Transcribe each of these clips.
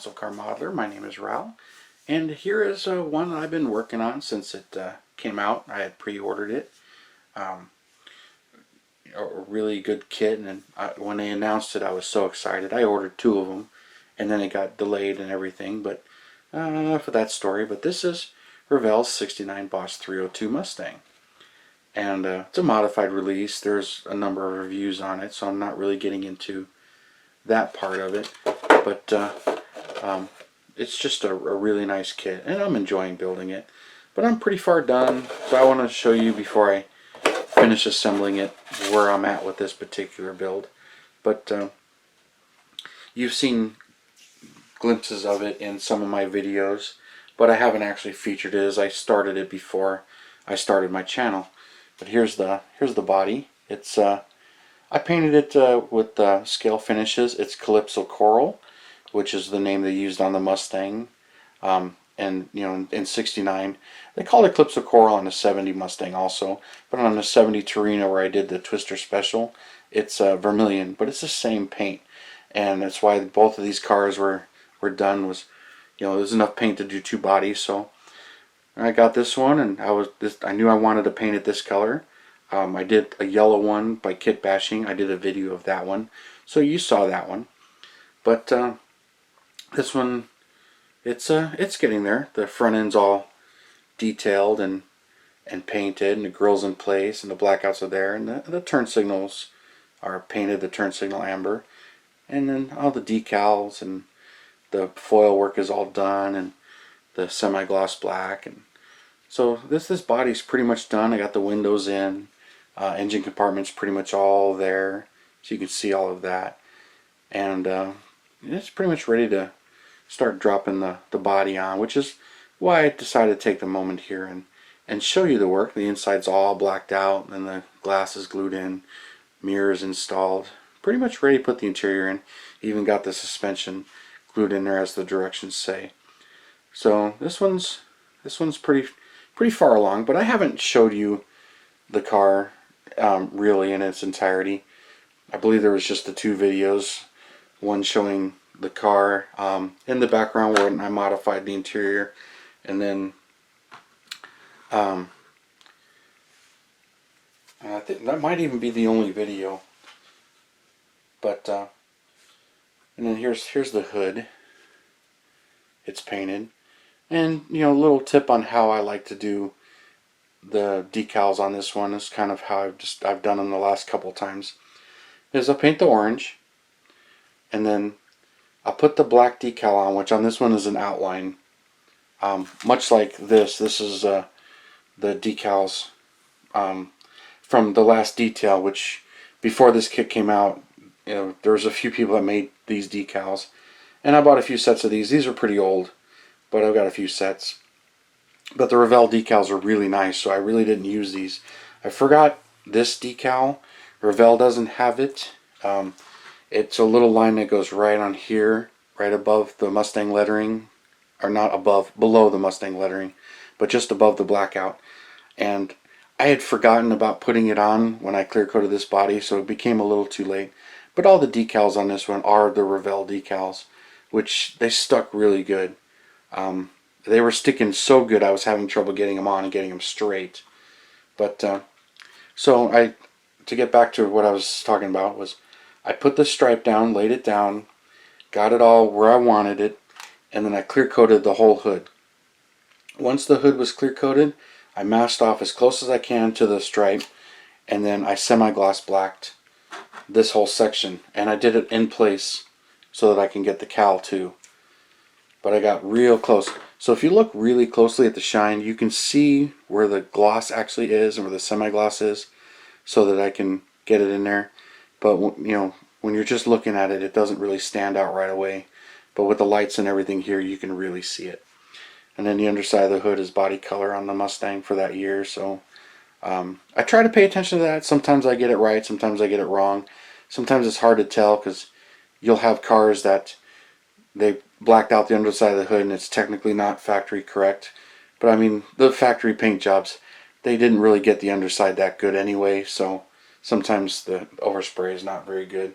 Muscle Car Modeler. My name is Revell, and here is one that I've been working on since it came out. I had pre-ordered it. A really good kit, and when they announced it, I was so excited. I ordered 2 of them, and then it got delayed and everything, but enough of that story. But this is Revell's 69 Boss 302 Mustang. And it's a modified release. There's a number of reviews on it, so I'm not really getting into that part of it. But it's just a really nice kit, and I'm enjoying building it. But I'm pretty far done, so I want to show you before I finish assembling it where I'm at with this particular build. But you've seen glimpses of it in some of my videos, but I haven't actually featured it as I started it before I started my channel. But here's the body. It's I painted it with scale finishes. It's Calypso Coral, which is the name they used on the Mustang. And you know, in 69 they called it Calypso Coral on the 70 Mustang also, but on the 70 Torino where I did the Twister Special, it's vermilion, but it's the same paint. And that's why both of these cars were done. Was, you know, there's enough paint to do 2 bodies. So I got this one, and I knew I wanted to paint it this color. I did a yellow one by Kit Bashing. I did a video of that one, so you saw that one. But this one, it's getting there. The front end's all detailed and painted, and the grill's in place, and the blackouts are there, and the turn signals are painted, the turn signal amber, and then all the decals and the foil work is all done, and the semi-gloss black. And so this body's pretty much done. I got the windows in, engine compartment's pretty much all there, so you can see all of that, and it's pretty much ready to start dropping the body on, which is why I decided to take the moment here and show you the work. The inside's all blacked out, and the glass is glued in, mirrors installed, pretty much ready to put the interior in. Even got the suspension glued in there as the directions say. So this one's pretty far along, but I haven't showed you the car really in its entirety. I believe there was just the 2 videos, one showing the car in the background where I modified the interior, and then I think that might even be the only video. But and then here's the hood. It's painted, and you know, a little tip on how I like to do the decals on this one is kind of how I've done them the last couple times. Is I'll paint the orange, and then I'll put the black decal on, which on this one is an outline. Much like this is the decals from the last detail, which before this kit came out, you know, there was a few people that made these decals, and I bought a few sets of these. These are pretty old, but I've got a few sets. But the Revell decals are really nice, so I really didn't use these. I forgot this decal. Revell doesn't have it. It's a little line that goes right on here, right above the Mustang lettering, or not above, below the Mustang lettering, but just above the blackout. And I had forgotten about putting it on when I clear coated this body, so it became a little too late. But all the decals on this one are the Revell decals, which they stuck really good. They were sticking so good I was having trouble getting them on and getting them straight. But so to get back to what I was talking about, was I put the stripe down, laid it down, got it all where I wanted it, and then I clear coated the whole hood. Once the hood was clear coated, I masked off as close as I can to the stripe, and then I semi-gloss blacked this whole section, and I did it in place so that I can get the cowl too. But I got real close. So if you look really closely at the shine, you can see where the gloss actually is and where the semi-gloss is, so that I can get it in there. But you know, when you're just looking at it, it doesn't really stand out right away. But with the lights and everything here, you can really see it. And then the underside of the hood is body color on the Mustang for that year. So I try to pay attention to that. Sometimes I get it right, sometimes I get it wrong. Sometimes it's hard to tell, because you'll have cars that they blacked out the underside of the hood and it's technically not factory correct. But I mean, the factory paint jobs, they didn't really get the underside that good anyway, so sometimes the overspray is not very good.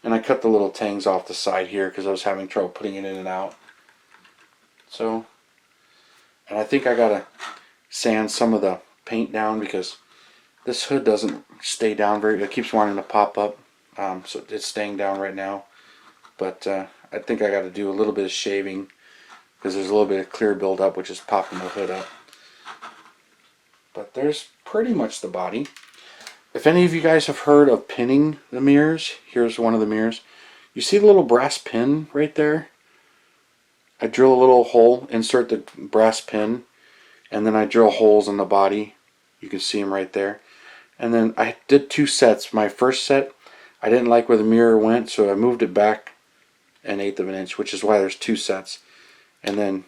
And I cut the little tangs off the side here because I was having trouble putting it in and out. So, and I think I gotta sand some of the paint down because this hood doesn't stay down very. It keeps wanting to pop up, so it's staying down right now. But I think I got to do a little bit of shaving because there's a little bit of clear buildup, which is popping the hood up. But there's pretty much the body. If any of you guys have heard of pinning the mirrors, here's one of the mirrors. You see the little brass pin right there? I drill a little hole, insert the brass pin, and then I drill holes in the body. You can see them right there. And then I did 2 sets. My first set, I didn't like where the mirror went, so I moved it back 1/8 of an inch, which is why there's 2 sets. And then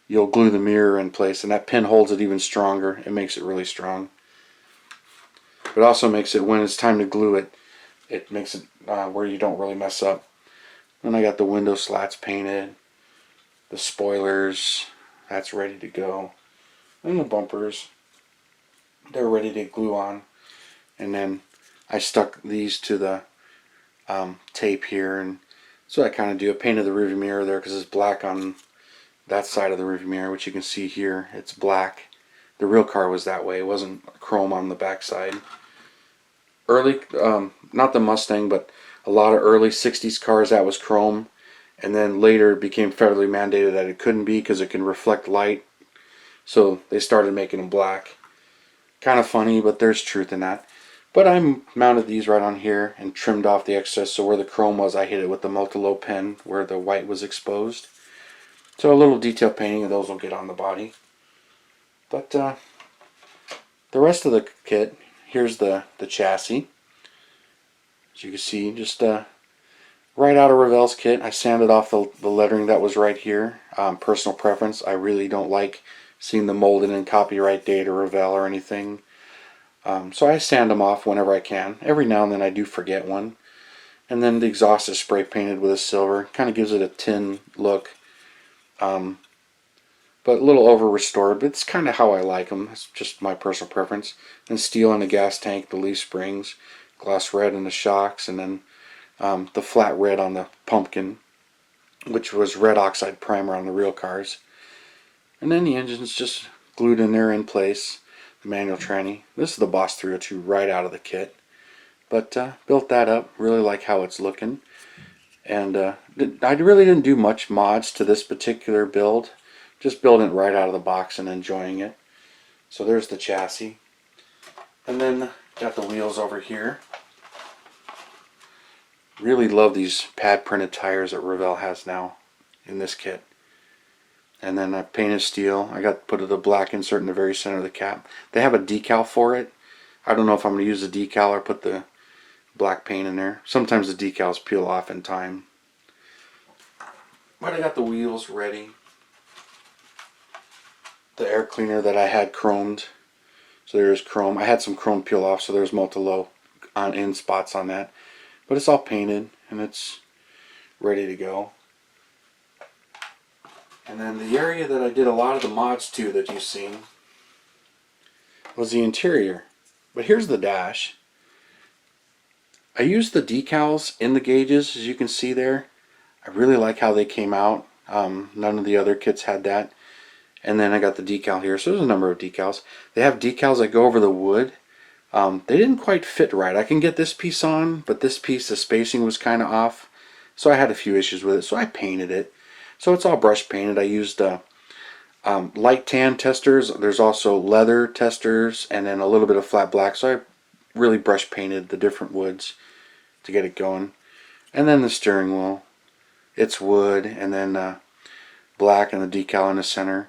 you'll glue the mirror in place, and that pin holds it even stronger. It makes it really strong. But also makes it, when it's time to glue it, it makes it where you don't really mess up. Then I got the window slats painted, the spoilers, that's ready to go, and the bumpers, they're ready to glue on. And then I stuck these to the tape here, and so I kind of do. I painted the rearview mirror there because it's black on that side of the rearview mirror, which you can see here. It's black. The real car was that way. It wasn't chrome on the back side. Early, not the Mustang, but a lot of early 60s cars, that was chrome. And then later it became federally mandated that it couldn't be because it can reflect light. So they started making them black. Kind of funny, but there's truth in that. But I mounted these right on here and trimmed off the excess, so where the chrome was, I hit it with the multi-low pen where the white was exposed. So a little detail painting of those will get on the body. But the rest of the kit, here's the chassis. As you can see, just right out of Revell's kit. I sanded off the lettering that was right here. Personal preference, I really don't like seeing the molded in copyright date or Revell or anything. So I sand them off whenever I can. Every now and then I do forget one. And then the exhaust is spray painted with a silver. Kind of gives it a tin look. But a little over restored. But it's kind of how I like them. It's just my personal preference. And steel in the gas tank, the leaf springs, gloss red in the shocks, and then the flat red on the pumpkin, which was red oxide primer on the real cars. And then the engine's just glued in there in place. The manual tranny. This is the Boss 302 right out of the kit. But built that up. Really like how it's looking. And I really didn't do much mods to this particular build. Just building it right out of the box and enjoying it. So there's the chassis. And then got the wheels over here. Really love these pad printed tires that Revell has now in this kit. And then I painted steel. I got put the black insert in the very center of the cap. They have a decal for it. I don't know if I'm going to use the decal or put the black paint in there. Sometimes the decals peel off in time. But I got the wheels ready. The air cleaner that I had chromed. So there's chrome. I had some chrome peel off, so there's multi-low on-in spots on that. But it's all painted and it's ready to go. And then the area that I did a lot of the mods to that you've seen was the interior. But here's the dash. I used the decals in the gauges, as you can see there. I really like how they came out. None of the other kits had that. And then I got the decal here. So there's a number of decals. They have decals that go over the wood. They didn't quite fit right. I can get this piece on, but this piece, the spacing was kind of off. So I had a few issues with it. So I painted it. So it's all brush painted. I used light tan testers. There's also leather testers and then a little bit of flat black. So I really brush painted the different woods to get it going. And then the steering wheel. It's wood and then black and the decal in the center.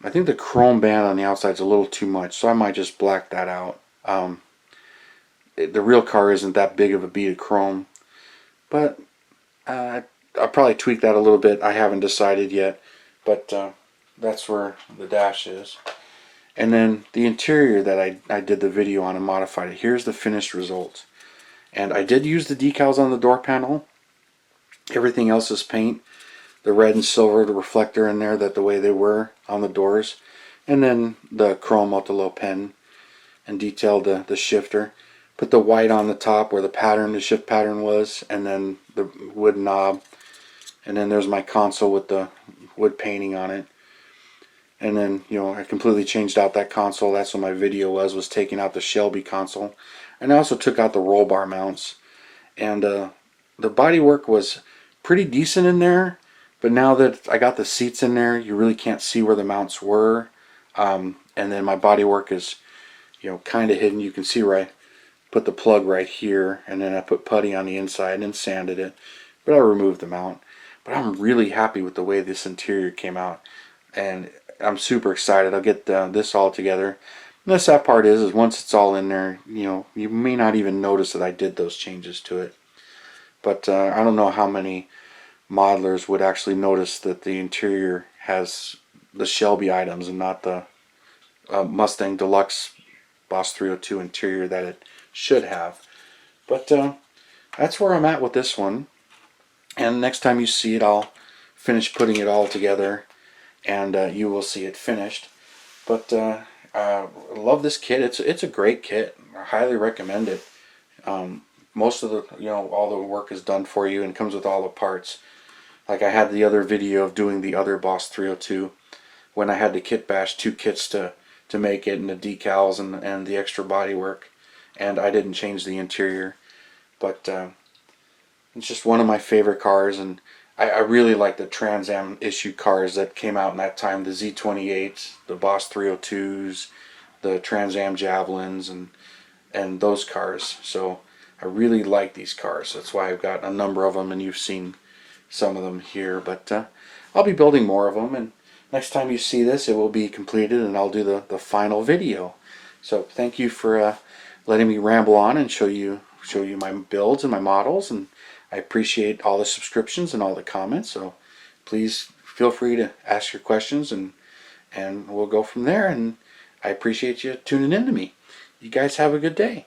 I think the chrome band on the outside is a little too much, so I might just black that out. The real car isn't that big of a bead of chrome, but I'll probably tweak that a little bit. I haven't decided yet, but that's where the dash is. And then the interior that I did the video on and modified it. Here's the finished result. And I did use the decals on the door panel. Everything else is paint. The red and silver, the reflector in there, that the way they were on the doors. And then the chrome multi-low pen and detailed the shifter. Put the white on the top where the pattern, the shift pattern was, and then the wood knob. And then there's my console with the wood painting on it. And then, you know, I completely changed out that console. That's what my video was taking out the Shelby console. And I also took out the roll bar mounts. And the body work was pretty decent in there. But now that I got the seats in there, you really can't see where the mounts were. And then my body work is, you know, kind of hidden. You can see where I put the plug right here. And then I put putty on the inside and sanded it. But I removed the mount. But I'm really happy with the way this interior came out. And I'm super excited. I'll get this all together. And the sad part is once it's all in there, you know, you may not even notice that I did those changes to it. But I don't know how many modelers would actually notice that the interior has the Shelby items and not the Mustang Deluxe Boss 302 interior that it should have. But that's where I'm at with this one. And next time you see it, I'll finish putting it all together, and you will see it finished. But I love this kit. It's a great kit. I highly recommend it. Most of the, you know, all the work is done for you and comes with all the parts. Like I had the other video of doing the other Boss 302 when I had to kit bash 2 kits to make it, and the decals and the extra body work, and I didn't change the interior. But it's just one of my favorite cars, and I really like the Trans Am issue cars that came out in that time, the Z28s, the Boss 302s, the Trans Am Javelins, and those cars. So I really like these cars. That's why I've got a number of them, and you've seen some of them here. But I'll be building more of them, and next time you see this, it will be completed, and I'll do the final video. So thank you for letting me ramble on and show you my builds and my models, and I appreciate all the subscriptions and all the comments. So please feel free to ask your questions, and we'll go from there. And I appreciate you tuning in to me. You guys have a good day.